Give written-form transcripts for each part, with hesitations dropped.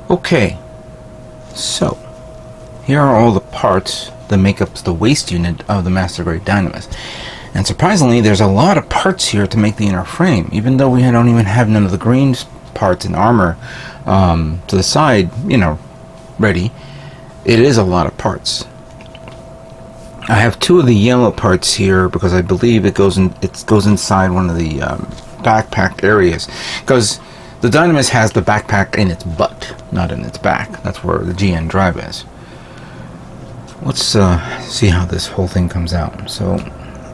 Okay, so here are all the parts that make up the waist unit of the Master Grade Dynames. And surprisingly, there's a lot of parts here to make the inner frame, even though we don't even have none of the green parts and armor to the side, you know, ready. It is a lot of parts. I have two of the yellow parts here because I believe it goes inside one of the backpack areas, because the Dynames has the backpack in its butt, not in its back. That's where the GN drive is. Let's see how this whole thing comes out. So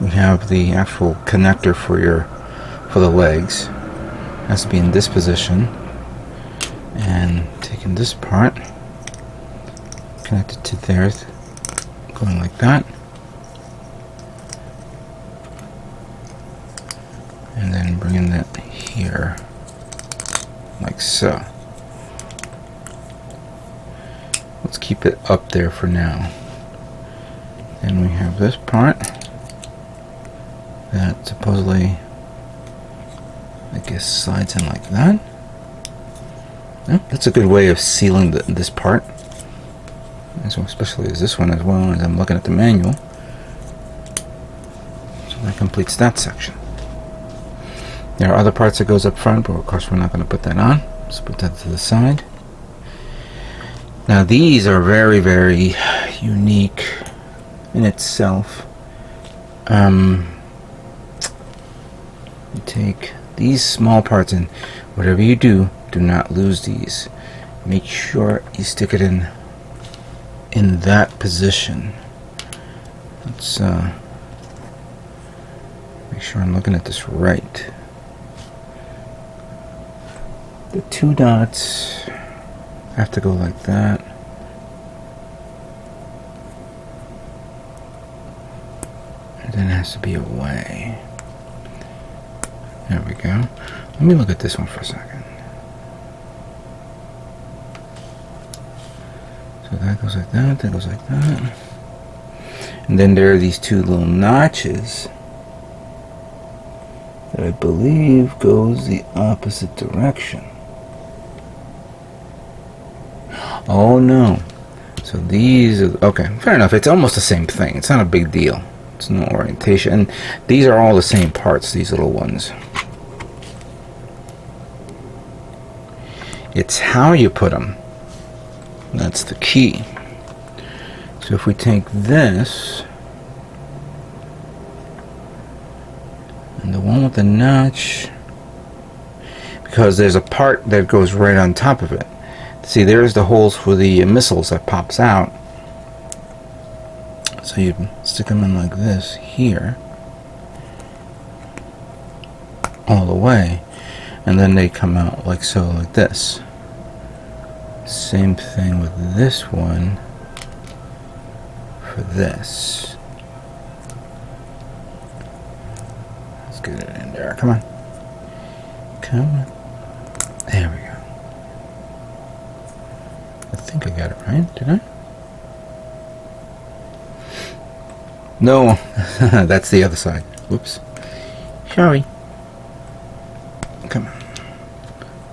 we have the actual connector for the legs. It has to be in this position, and taking this part, connect it to there, going like that, and then bringing that here like so. Let's keep it up there for now. Then we have this part that supposedly, I guess, slides in like that. Yeah, that's a good way of sealing this part, so especially as this one as well, as I'm looking at the manual. So that completes that section. There are other parts that goes up front, but of course we're not going to put that on. Let's put that to the side. Now these are very, very unique in itself. You take these small parts, and whatever you do not lose these. Make sure you stick it in that position. Let's make sure I'm looking at this right. The two dots have to go like that. And then it has to be away. There we go. Let me look at this one for a second. So that goes like that, that goes like that. And then there are these two little notches that I believe goes the opposite direction. Oh no. So these are, okay, fair enough. It's almost the same thing. It's not a big deal. It's no orientation. And these are all the same parts, these little ones. It's how you put them. That's the key. So if we take this, and the one with the notch, because there's a part that goes right on top of it. See, there's the holes for the missiles that pops out. So you stick them in like this here, all the way, and then they come out like so, like this. Same thing with this one for this. Let's get it in there. Come on. Come on. There we go. I think I got it right. Did I? No. That's the other side. Whoops. Sorry. Come on.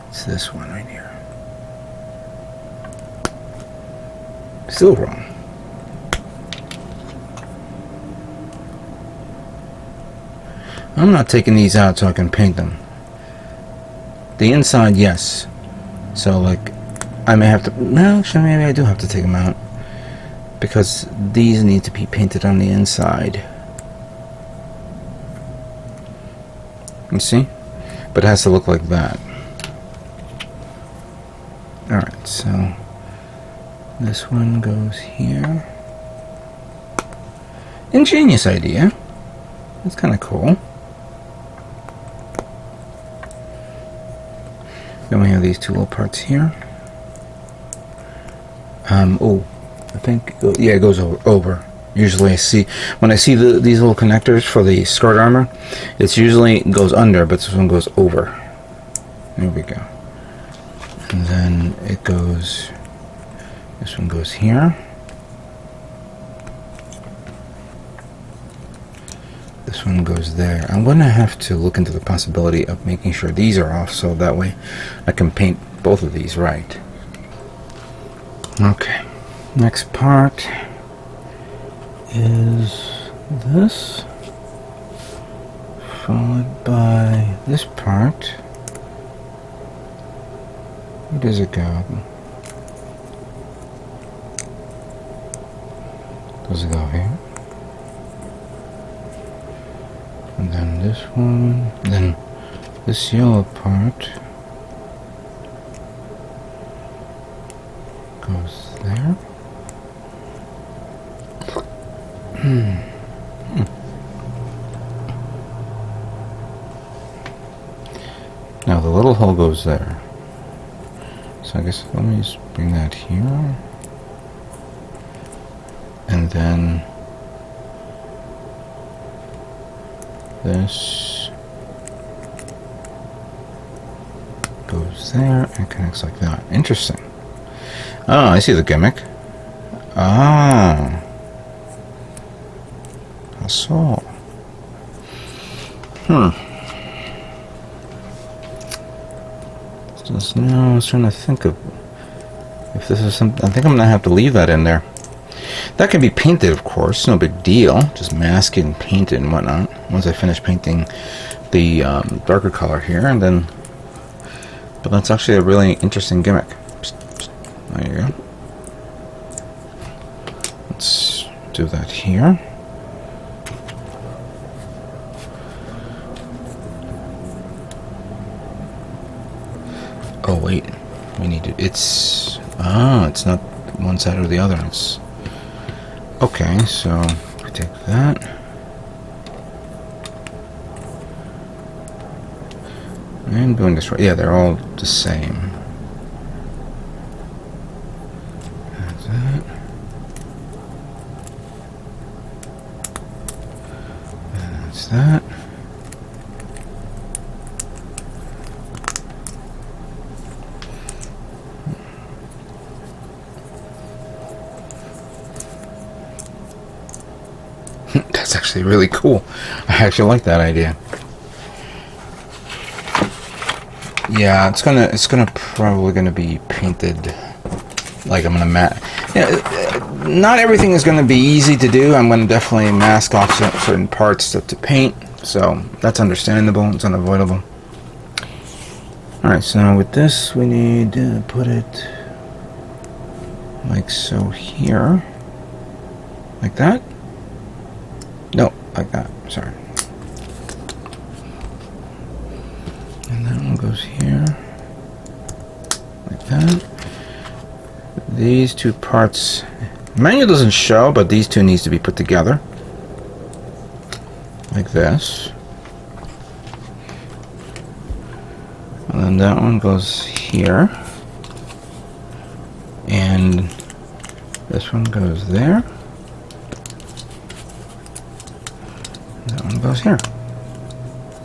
It's this one right here. Still wrong. I'm not taking these out so I can paint them. The inside, yes. So like, I may have to, well, actually maybe I do have to take them out, because these need to be painted on the inside. You see? But it has to look like that. Alright, so this one goes here. Ingenious idea. That's kind of cool. Then we have these two little parts here. Oh, I think, yeah, it goes over. Usually I see, when I see these little connectors for the skirt armor, it's usually goes under, but this one goes over. There we go. And then it goes, this one goes here. This one goes there. I'm going to have to look into the possibility of making sure these are off, so that way I can paint both of these right. Okay, next part is this, followed by this part. Where does it go? Does it go here? And then this one, then this yellow part goes there. Now the little hole goes there. So I guess let me just bring that here. And then this goes there and connects like that. Interesting. Oh, I see the gimmick. Ah. So. Just now I was trying to think of if this is something. I think I'm gonna have to leave that in there. That can be painted, of course, no big deal. Just mask it and paint it and whatnot. Once I finish painting the darker color here, and then. But that's actually a really interesting gimmick. There you go. Let's do that here. Oh wait, we need to. It's not one side or the other. It's okay. So we take that. I'm doing this right. Yeah, they're all the same. That's that. And that's that. That's actually really cool. I actually like that idea. Yeah, it's probably gonna be painted like I'm gonna not everything is gonna be easy to do. I'm gonna definitely mask off certain parts to paint, so that's understandable. It's unavoidable. All right, so with this we need to put it like so here, like that. No, like that. Sorry. And that one goes here, like that. These two parts, manual doesn't show, but these two needs to be put together, like this. And then that one goes here, and this one goes there. That one goes here.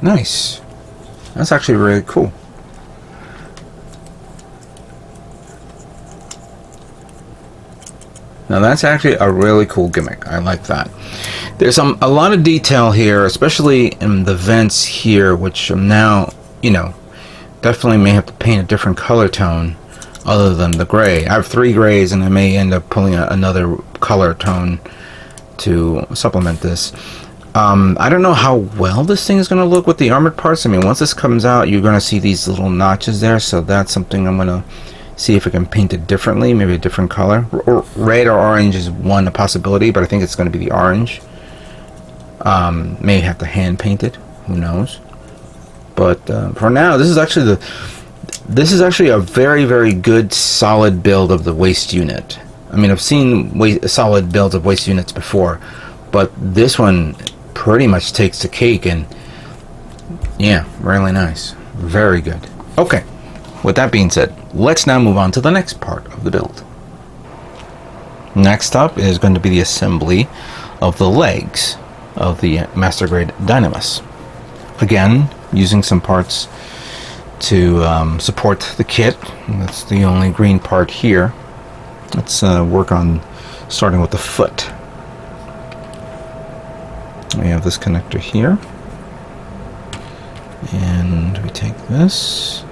Nice. That's actually really cool. Now that's actually a really cool gimmick. I like that. There's a lot of detail here, especially in the vents here, which I'm now, definitely may have to paint a different color tone other than the gray. I have 3 grays, and I may end up pulling another color tone to supplement this. I don't know how well this thing is going to look with the armored parts. I mean, once this comes out, you're going to see these little notches there, so that's something I'm going to see if I can paint it differently, maybe a different color. Red or orange is one possibility, but I think it's going to be the orange. May have to hand paint it, who knows. But for now, this is actually a very, very good solid build of the waist unit. I mean, I've seen solid builds of waist units before, but this one pretty much takes the cake, and yeah, really nice. Very good. Okay, with that being said, let's now move on to the next part of the build. Next up is going to be the assembly of the legs of the Master Grade Dynames. Again, using some parts to support the kit. That's the only green part here. Let's work on starting with the foot. We have this connector here, and we take this,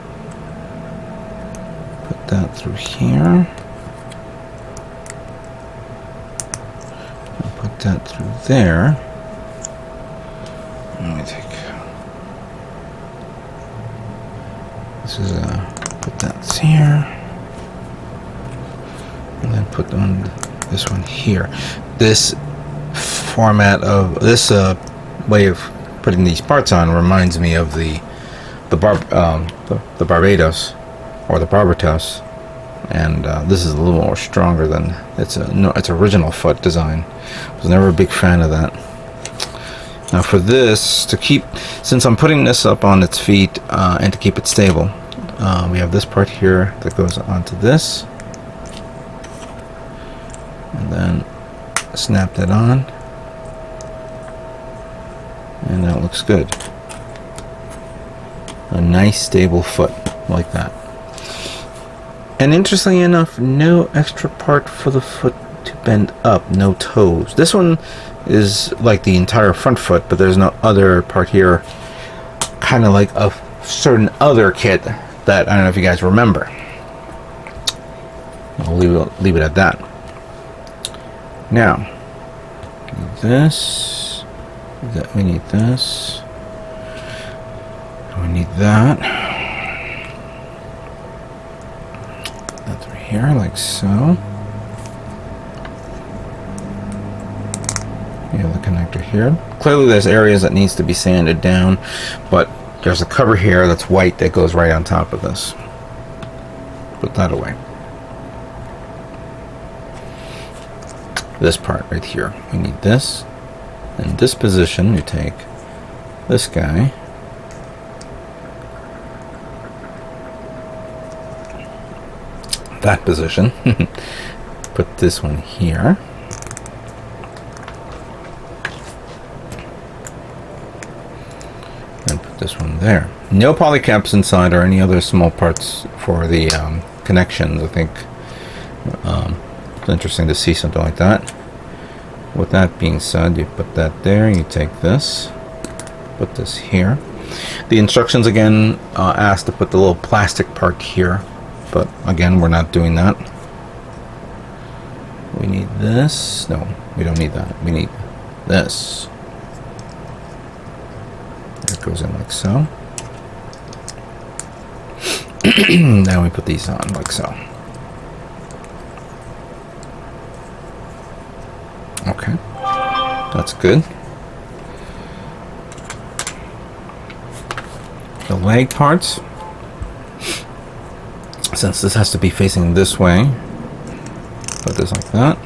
put that through here, that through there. Let me take this is put that here, and then put on this one here. This format of this way of putting these parts on reminds me of the Barbados or the Barbatos, and this is a little more stronger than its original foot design. I was never a big fan of that. Now for this, since I'm putting this up on its feet and to keep it stable, we have this part here that goes onto this, and then snap that on, and that looks good. A nice stable foot like that. And interestingly enough, no extra part for the foot to bend up, no toes. This one is like the entire front foot, but there's no other part here, kind of like a certain other kit that I don't know if you guys remember. I'll leave it at that. Now, this, we need this, we need that. That's right here, like so. You have the connector here. Clearly there's areas that needs to be sanded down, but there's a cover here that's white that goes right on top of this. Put that away. This part right here, we need this. In this position, you take this guy, that position, put this one here, and put this one there. No polycaps inside or any other small parts for the connections. I think it's interesting to see something like that. With that being said, you put that there, you take this, put this here. The instructions again ask to put the little plastic part here, but again, we're not doing that. We need this. No, we don't need that. We need this. It goes in like so. Then we put these on like so. Okay, that's good. The leg parts, since this has to be facing this way, put this like that.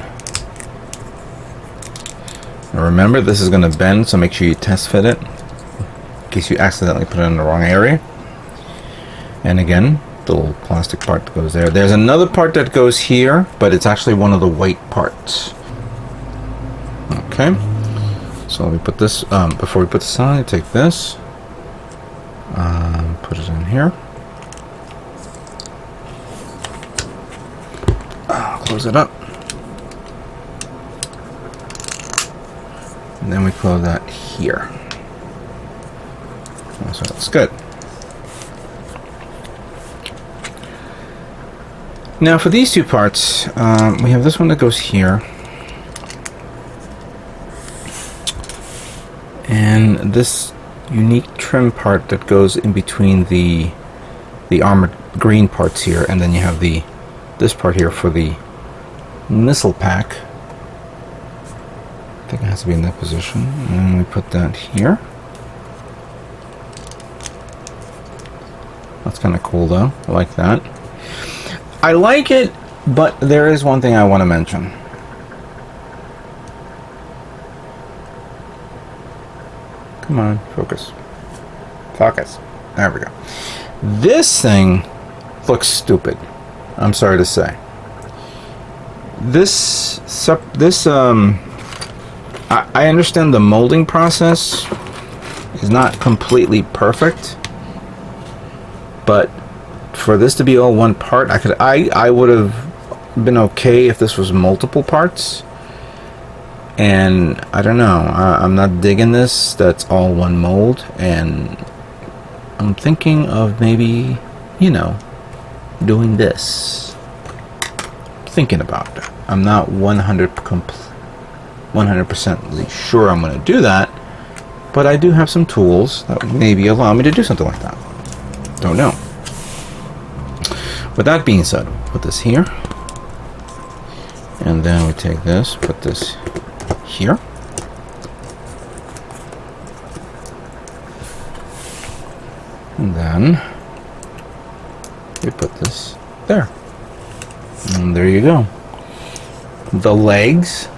Now remember, this is going to bend, so make sure you test fit it in case you accidentally put it in the wrong area. And again, the little plastic part that goes there. There's another part that goes here, but it's actually one of the white parts. Okay, so let me put this, before we put this on, I take this, put it in here, close it up, and then we close that here. So that's good. Now for these two parts, we have this one that goes here, and this unique trim part that goes in between the armored green parts here, and then you have this part here for the missile pack. I think it has to be in that position, and we put that here. That's kind of cool though. I like that. I like it, but there is one thing I want to mention. Come on, focus. Focus. There we go. This thing looks stupid. I'm sorry to say. I understand the molding process is not completely perfect, but for this to be all one part, I would have been okay if this was multiple parts. And I don't know, I'm not digging this. That's all one mold, and I'm thinking of maybe, you know, doing this. Thinking about it. I'm not 100% 100% sure I'm going to do that, but I do have some tools that maybe allow me to do something like that. Don't know. With that being said, put this here, and then we take this, put this here. And then we put this there. And there you go. The legs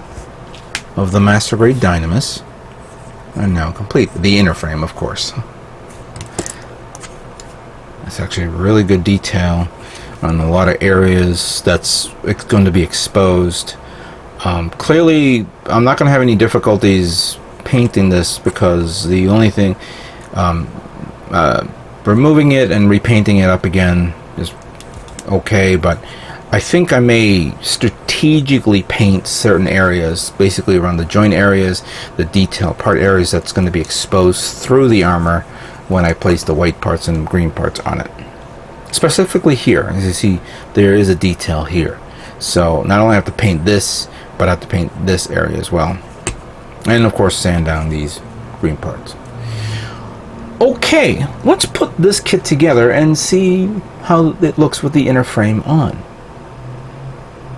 of the Master Grade Dynames are now complete. The inner frame, of course. It's actually really good detail on a lot of areas that's going to be exposed. Clearly, I'm not going to have any difficulties painting this, because the only thing, removing it and repainting it up again is okay, but I think I may strategically paint certain areas, basically around the joint areas, the detail part areas that's going to be exposed through the armor when I place the white parts and green parts on it. Specifically here, as you see, there is a detail here. So not only have to paint this, but I have to paint this area as well. And of course sand down these green parts. Okay, let's put this kit together and see how it looks with the inner frame on.